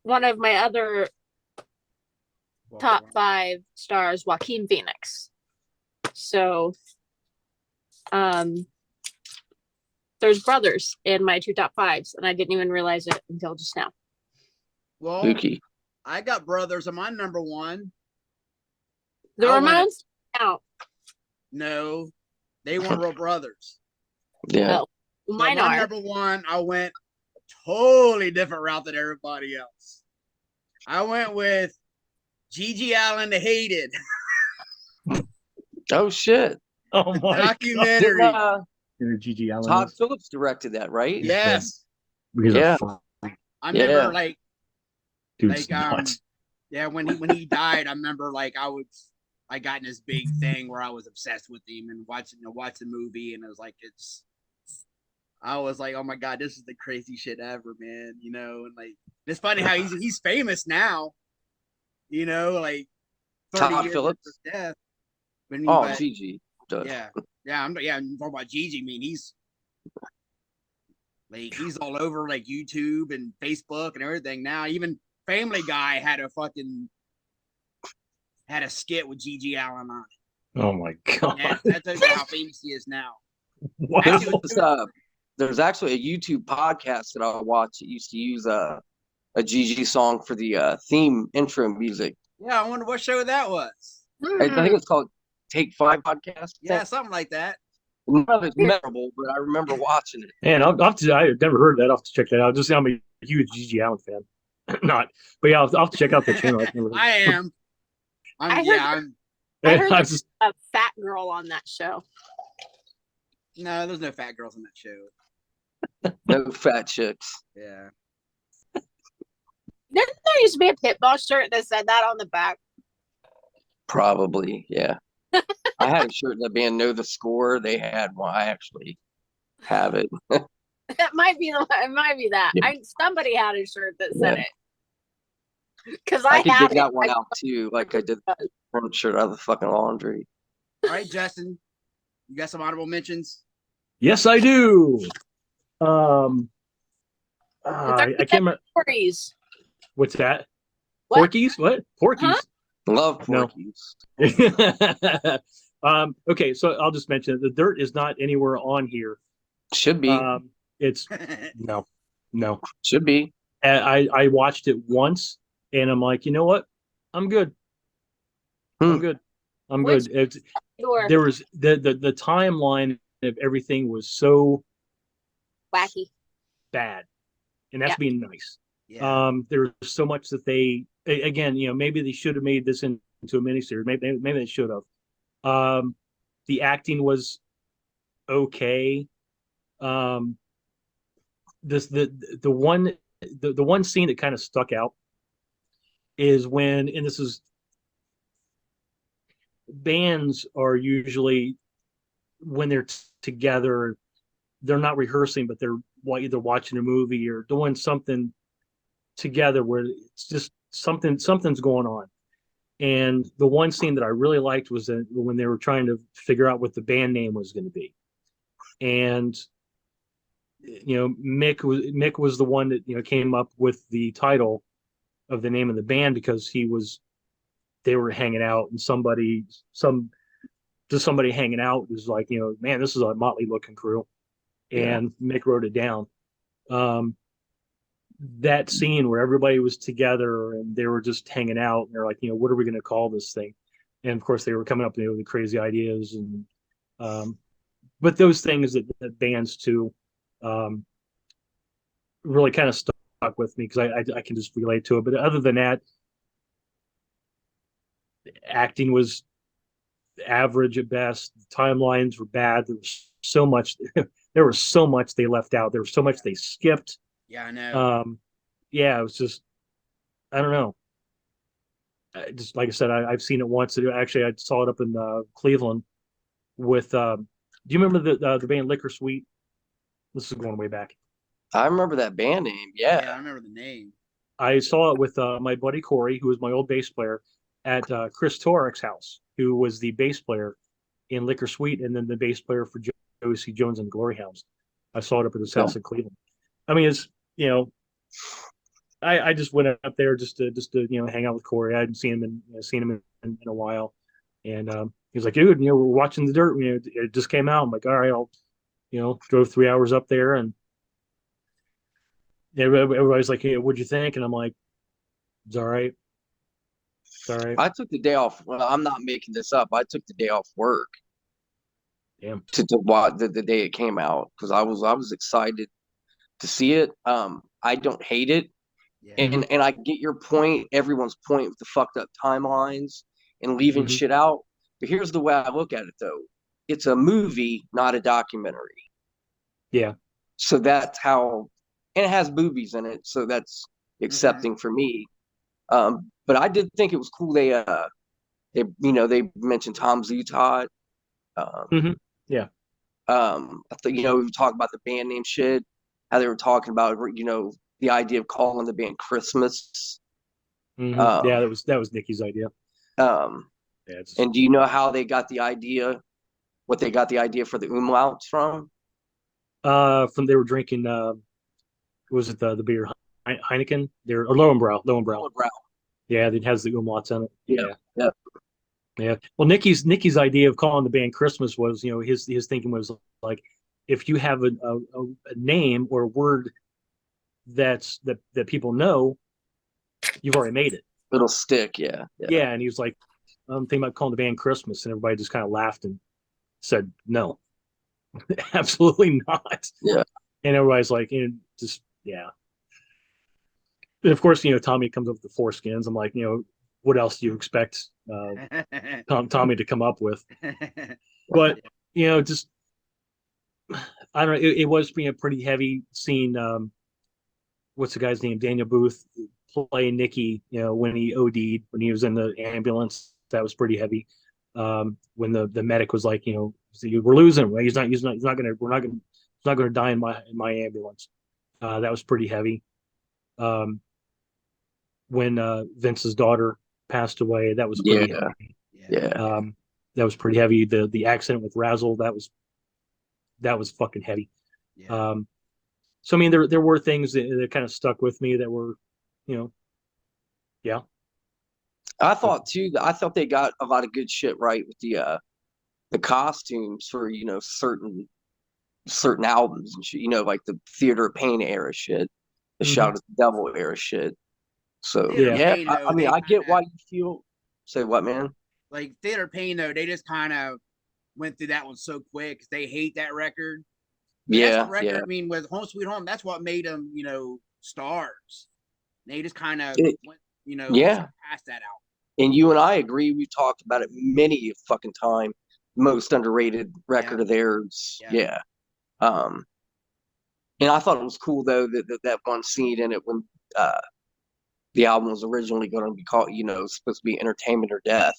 one of my other top 5 stars, Joaquin Phoenix. So there's brothers in my 2 top 5s, and I didn't even realize it until just now. Well, Spooky. I got brothers on my number one. The Ramones out. No, they weren't real brothers. Yeah. Well, mine so my are. number one, I went a totally different route than everybody else. I went with Gigi Allen, The Hated. Oh shit. Oh my documentary. Gigi Allen. Todd Phillips directed that, right? Yes. Yeah. I remember Yeah. Dude's nuts. yeah, when he died, I remember like I got in this big thing where I was obsessed with him and watching the movie, and it was like I was like, oh my God, this is the crazy shit ever, man. You know, and like it's funny how he's famous now. You know, like 30 Todd years Phillips. after his death. Gigi. Yeah, I'm talking about Gigi. I mean, he's all over like YouTube and Facebook and everything now. Even Family Guy had a skit with Gigi Allen on it. Oh my God. Yeah, that's how famous he is now. Wow. There's actually a YouTube podcast that I watch that used to use a Gigi song for the theme intro music. Yeah, I wonder what show that was. I think it's called Take 5 Podcast. Yeah, something like that. Not as memorable, but I remember watching it. Man, I've never heard that. I'll have to check that out. Just I'm a huge Gigi Allen fan. Not, but yeah, I'll have to check out the channel. I am. I heard there's a fat girl on that show. No, there's no fat girls on that show. No fat chicks. Yeah. Didn't there used to be a Pitbull shirt that said that on the back? Probably, yeah. I had a shirt that band Know the Score. They had one. I actually have it. It might be that. Yeah. Somebody had a shirt that said it. Because I could had dig that one out too, like I did the shirt out of the fucking laundry. All right, Justin, you got some honorable mentions? Yes, I do. I can't remember. Porkies. What's that? What? Porkies? What? Porkies? Huh? Love Porkies. Okay, so I'll just mention it. The Dirt is not anywhere on here. Should be. It's no. Should be. And I watched it once, and I'm like, you know what? I'm good. I'm good. There was the timeline of everything was so wacky, bad, and that's being nice. Yeah. There was so much that they, again, maybe they should have made this into a miniseries. Maybe they should have. The acting was okay. The one the one scene that kind of stuck out is when, and this is, bands are usually when they're together, they're not rehearsing, but they're either watching a movie or doing something together where it's just something's going on. And the one scene that I really liked was when they were trying to figure out what the band name was going to be. And Mick was the one that came up with the title of the name of the band because they were hanging out, and somebody hanging out was like, man, this is a motley looking crew. And Mick wrote it down. That scene where everybody was together and they were just hanging out, and they're like, what are we going to call this thing? And of course, they were coming up with the crazy ideas. And but those things that bands too really kind of stuck with me because I can just relate to it. But other than that, acting was average at best. The timelines were bad. There was so much. There was so much they left out. There was so much they skipped. Yeah, I know. Yeah, it was just, I don't know. Just like I said, I've seen it once. Actually, I saw it up in Cleveland with. Do you remember the band Liquor Sweet? This is going way back. I remember that band name. Yeah, I Yeah. remember the name. I saw it with my buddy Corey, who was my old bass player, at Chris Torek's house, who was the bass player in Liquor Sweet, and then the bass player for Joey C. Jones and Glory Hounds. I saw it up at his house in Cleveland. I mean, it's I just went up there just to hang out with Corey. I hadn't seen him in a while, and he was like, "Dude, we're watching The Dirt. It just came out." I'm like, "All right, I'll drove 3 hours up there." And everybody's like, "Hey, what'd you think?" And I'm like, "It's all right. It's all right." I took the day off. Well, I'm not making this up. I took the day off work Damn. to watch the day it came out because I was excited to see it. I don't hate it. Yeah. And I get your point, everyone's point with the fucked up timelines and leaving Mhm. shit out. But here's the way I look at it, though. It's a movie, not a documentary. Yeah. So that's how, and it has boobies in it, so that's accepting for me. But I did think it was cool. They mentioned Tom Zutaut. Hmm. Yeah. I think we talked about the band name shit, how they were talking about the idea of calling the band Christmas. Yeah, Um, that was Nikki's idea. um, Yeah, it's and do you know how they got the idea? What they got the idea for the umlauts from? from they were drinking was it the beer Heineken? They're or Lowenbrow. Brown. Yeah, it has the umlauts on it. Yeah, Yeah. yeah, Yeah. Well, Nikki's idea of calling the band Christmas was, his thinking was like, if you have a name or a word that people know, you've already made it. it'll stick. Yeah, yeah, Yeah. And he was like, I'm thinking about calling the band Christmas, and everybody just kind of laughed and said, no, absolutely not. yeah. And everybody's like, just yeah. And of course, Tommy comes up with the foreskins. I'm like, what else do you expect Tommy to come up with? But just I don't know. It was being a pretty heavy scene. What's the guy's name? Daniel Booth playing Nicky. When he OD'd, when he was in the ambulance, that was pretty heavy. When the medic was like, we're losing him. He's not gonna. He's not gonna die in my ambulance. That was pretty heavy. When Vince's daughter passed away, that was pretty Yeah, heavy. yeah. That was pretty heavy. The accident with Razzle, that was fucking heavy. Yeah. So I mean, there were things that kind of stuck with me that were, yeah. I thought too. I thought they got a lot of good shit right with the costumes for certain albums and shit. Like the Theater of Pain era shit, the Shout at the Devil era shit. So Theater Yeah. yeah, Pain, I though, mean, they I get kinda, why you feel. Say what, man? like Theater Pain, though, they just kind of went through that one so quick 'cause they hate that record. But that's the Yeah, record. yeah. I mean, with Home Sweet Home, that's what made them, stars. They just kind of It, went, yeah. past that out. And you and I agree. We've talked about it many a fucking time. Most underrated record Yeah. of theirs. Yeah. Yeah. Um, And I thought it was cool though that one scene in it when the album was originally going to be called, supposed to be Entertainment or Death.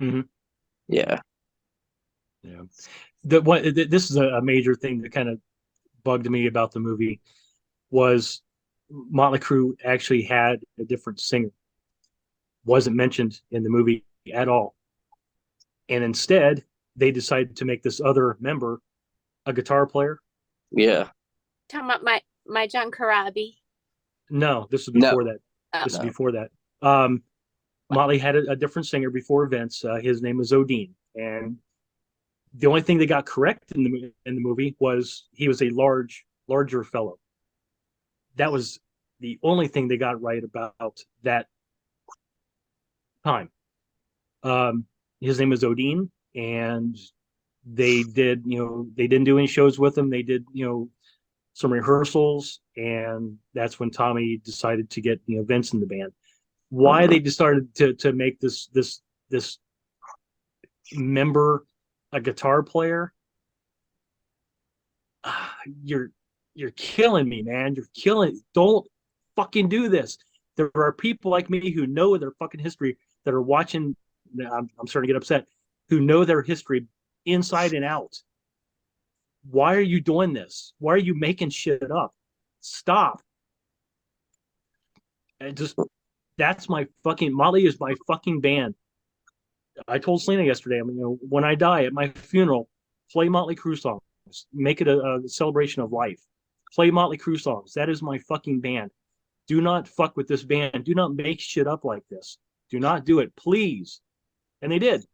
Mhm. Yeah. Yeah. This is a major thing that kind of bugged me about the movie was Motley Crue actually had a different singer. Wasn't mentioned in the movie at all. And instead, they decided to make this other member a guitar player. Yeah. Talking about my John Karabi. No, this was No. before that. This is No. before that. Motley had a different singer before Vince. His name was Odin, and the only thing they got correct in the movie was he was a larger fellow. That was the only thing they got right about that time. His name was Odin, and they didn't do any shows with him. They did, some rehearsals, and that's when Tommy decided to get, Vince in the band. Why they decided to make this member a guitar player? You're killing me, man. You're killing. Don't fucking do this. There are people like me who know their fucking history that are watching. I'm starting to get upset. Who know their history inside and out. Why are you doing this? Why are you making shit up? Stop. And just that's my fucking Molly is my fucking band. I told Selena yesterday, when I die at my funeral, play Motley Crue songs. Make it a celebration of life. Play Motley Crue songs. That is my fucking band. Do not fuck with this band. Do not make shit up like this. Do not do it, please. And they did.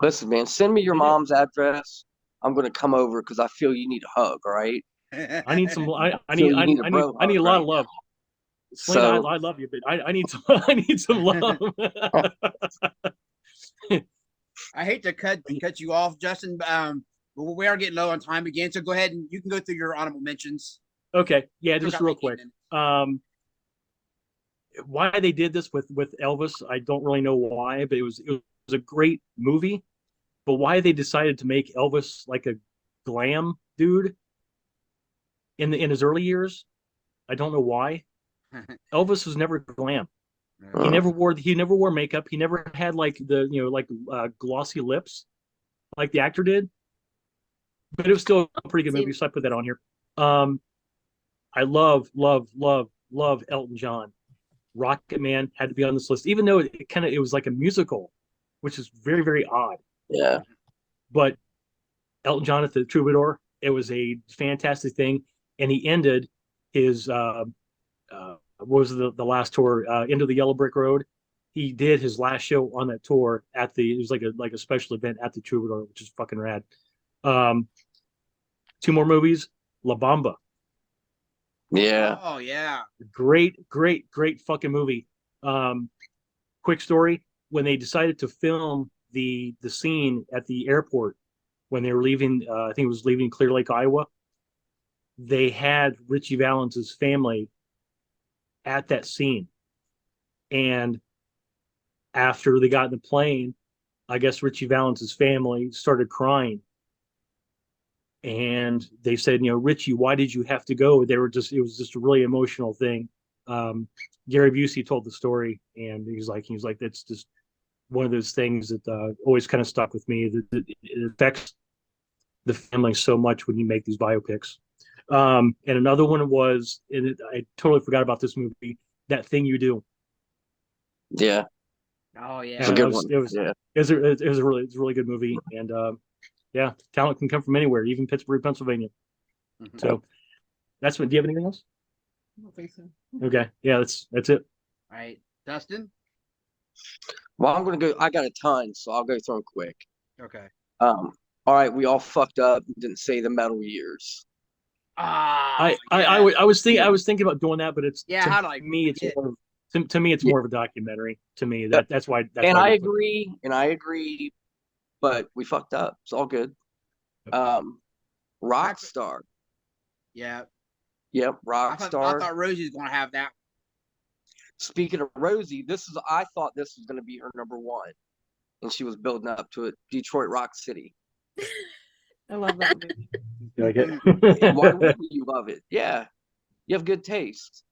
Listen, man, send me your They did. mom's address. I'm gonna come over because I feel you need a hug. All right. I need some. I Feel need. you I need need. a I need. bro I need a hug lot right of love. now. Selena, So I love you, but I need some. I need some love. I hate to cut you off, Justin. But we are getting low on time again, so go ahead and you can go through your honorable mentions. Okay, yeah, Still just got real like 8 quick. minutes. Why they did this with Elvis, I don't really know why, but it was a great movie. But why they decided to make Elvis like a glam dude in his early years, I don't know why. Elvis was never glam. He never wore makeup. He never had like glossy lips like the actor did. But it was still a pretty good movie, so I put that on here. I love Elton John. Rocket Man had to be on this list, even though it was like a musical, which is very, very odd. yeah. But Elton John at the Troubadour, it was a fantastic thing, and he ended his what was the last tour, Into the Yellow Brick Road. He did his last show on that tour it was like a special event at the Troubadour, which is fucking rad. Two more movies, La Bamba. Yeah. Oh yeah. Great fucking movie. Quick story: when they decided to film the scene at the airport when they were leaving, I think it was leaving Clear Lake, Iowa. They had Richie Valens' family at that scene, and after they got in the plane, I guess Richie Valens' family started crying, and they said, Richie, why did you have to go? It was just a really emotional thing. Gary Busey told the story, and he's like, that's just one of those things that always kind of stuck with me. It affects the family so much when you make these biopics. And another one was, I totally forgot about this movie, That Thing You Do. Yeah. Oh yeah. It's a good one. Yeah. It was a really good movie, and yeah, talent can come from anywhere, even Pittsburgh, Pennsylvania. Mhm. So that's what. Do you have anything else? I don't think so. Okay, yeah, that's it. All right, Dustin. Well, I'm gonna go. I got a ton, so I'll go through them quick. Okay. All right, we all fucked up. Didn't say the metal years. Ah. I was thinking about doing that, but it's Yeah. How do I me it's forget? more to me it's more of a documentary. To me, that's why. And I agree, but we fucked up. It's all good. Rockstar. Yeah. Yep, I Rockstar. thought Rosie's gonna have that. Speaking of Rosie, I thought this was going to be her number one, and she was building up to it. Detroit Rock City. I love that movie. You like it? Why wouldn't you love it? Yeah, you have good taste.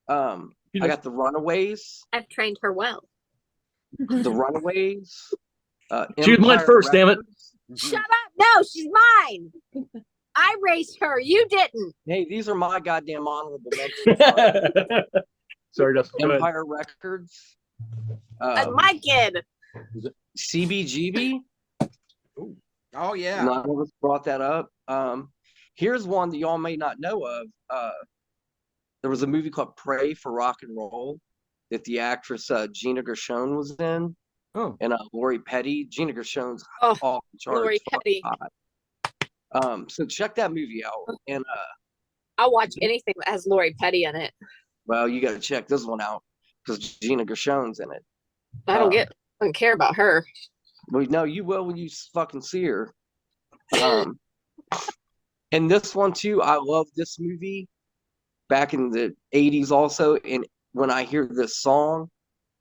I got the Runaways. I've trained her well. The Runaways. She was mine Empire first, damn it. Records. Shut up! No, she's mine. I raised her. You didn't. Hey, these are my goddamn honorable mentions. Sorry, Dustin. Go ahead. Empire Records. That's my kid. CBGB. Oh yeah. None of us brought that up. Here's one that y'all may not know of. There was a movie called Pray for Rock and Roll that the actress Gina Gershon was in. Oh. And Lori Petty. Gina Gershon's Oh, off the charts. Lori Petty. So check that movie out. And I'll watch anything that has Lori Petty in it. well, you got to check this one out because Gina Gershon's in it. I don't care about her. Well, no, you will when you fucking see her. And this one too, I love this movie. Back in the 80s also, and when I hear this song,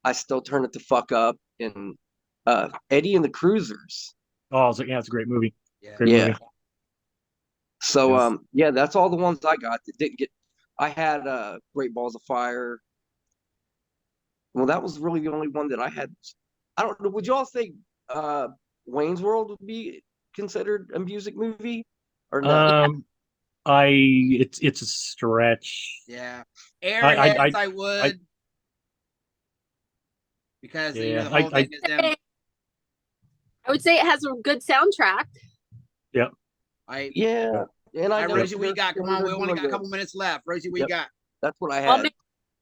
I still turn it the fuck up. And Eddie and the Cruisers. Oh, it's a great movie. Yeah. Great movie. So yeah, that's all the ones I got that didn't get. I had Great Balls of Fire. Well, that was really the only one that I had. I don't know. Would y'all think Wayne's World would be considered a music movie or no? It's a stretch. Yeah. Airheads, I would. Because you know, the whole thing is them. I would say it has a good soundtrack. Yep. Yeah. And I know Rosie, we got. Come on, we only got a couple minutes left. Rosie, we got. That's what I had.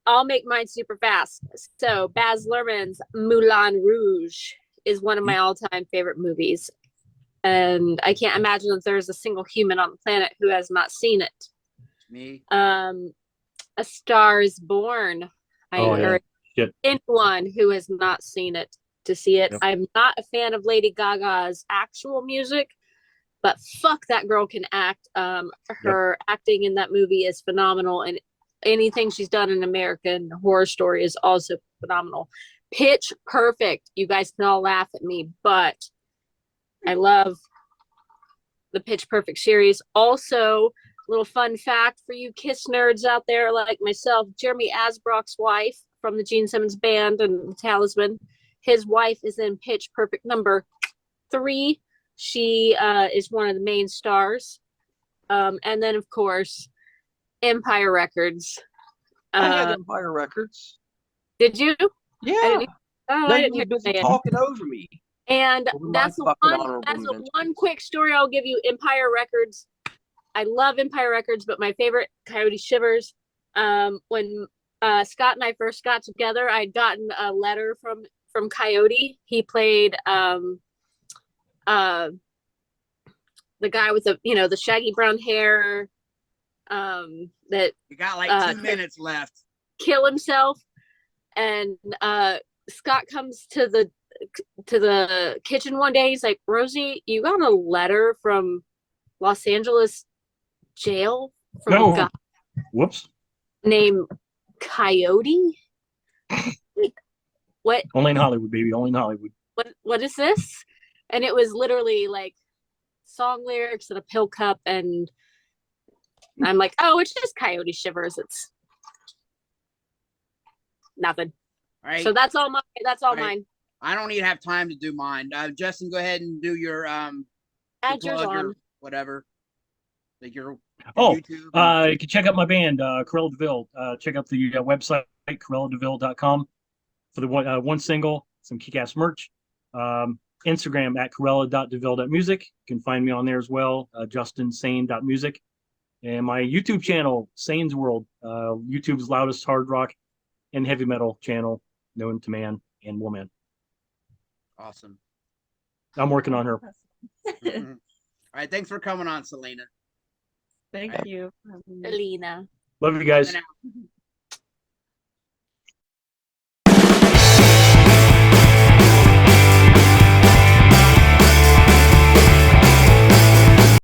I'll make mine super fast. So Baz Luhrmann's Moulin Rouge is one of my all-time favorite movies. And I can't imagine that there's a single human on the planet who has not seen it. Me. A Star is Born. I encourage anyone who has not seen it to see it. Yep. I'm not a fan of Lady Gaga's actual music, but fuck, that girl can act. Her acting in that movie is phenomenal, and anything she's done in American Horror Story is also phenomenal. Pitch Perfect. You guys can all laugh at me, but I love the Pitch Perfect series. Also, little fun fact for you Kiss nerds out there like myself, Jeremy Asbrock's wife from the Gene Simmons Band and the Talisman, his wife is in Pitch Perfect number 3. She is one of the main stars. And then, of course, Empire Records. I had Empire Records. Did you? Yeah. I didn't hear you talking over me. And that's the one quick story I'll give you. Empire Records. I love Empire Records, but my favorite, Coyote Shivers. When Scott and I first got together, I'd gotten a letter from Coyote. He played the guy with the shaggy brown hair. That you got like 2 minutes left. Kill himself, and Scott comes to the kitchen one day. He's like, "Rosie, you got a letter from Los Angeles jail from a guy named Coyote." What? Only in Hollywood, baby. Only in Hollywood. What is this? And it was literally like song lyrics and a pill cup, and I'm like, oh, it's just Coyote Shivers. It's nothing. All right. So that's all mine. Mine. I don't even have time to do mine. Justin, go ahead and do your add yours on. Whatever. Like your YouTube. You can check out my band, Corella DeVille. Check out the website, CorellaDeVille.com for the one single, some kick-ass merch. Instagram at Corella.deville.music. You can find me on there as well, JustinSayne.music. And my YouTube channel, Sayne's World, YouTube's loudest hard rock and heavy metal channel known to man and woman. Awesome. I'm working on her. All right. Thanks for coming on, Selena. Thank you. Selena. Love you guys.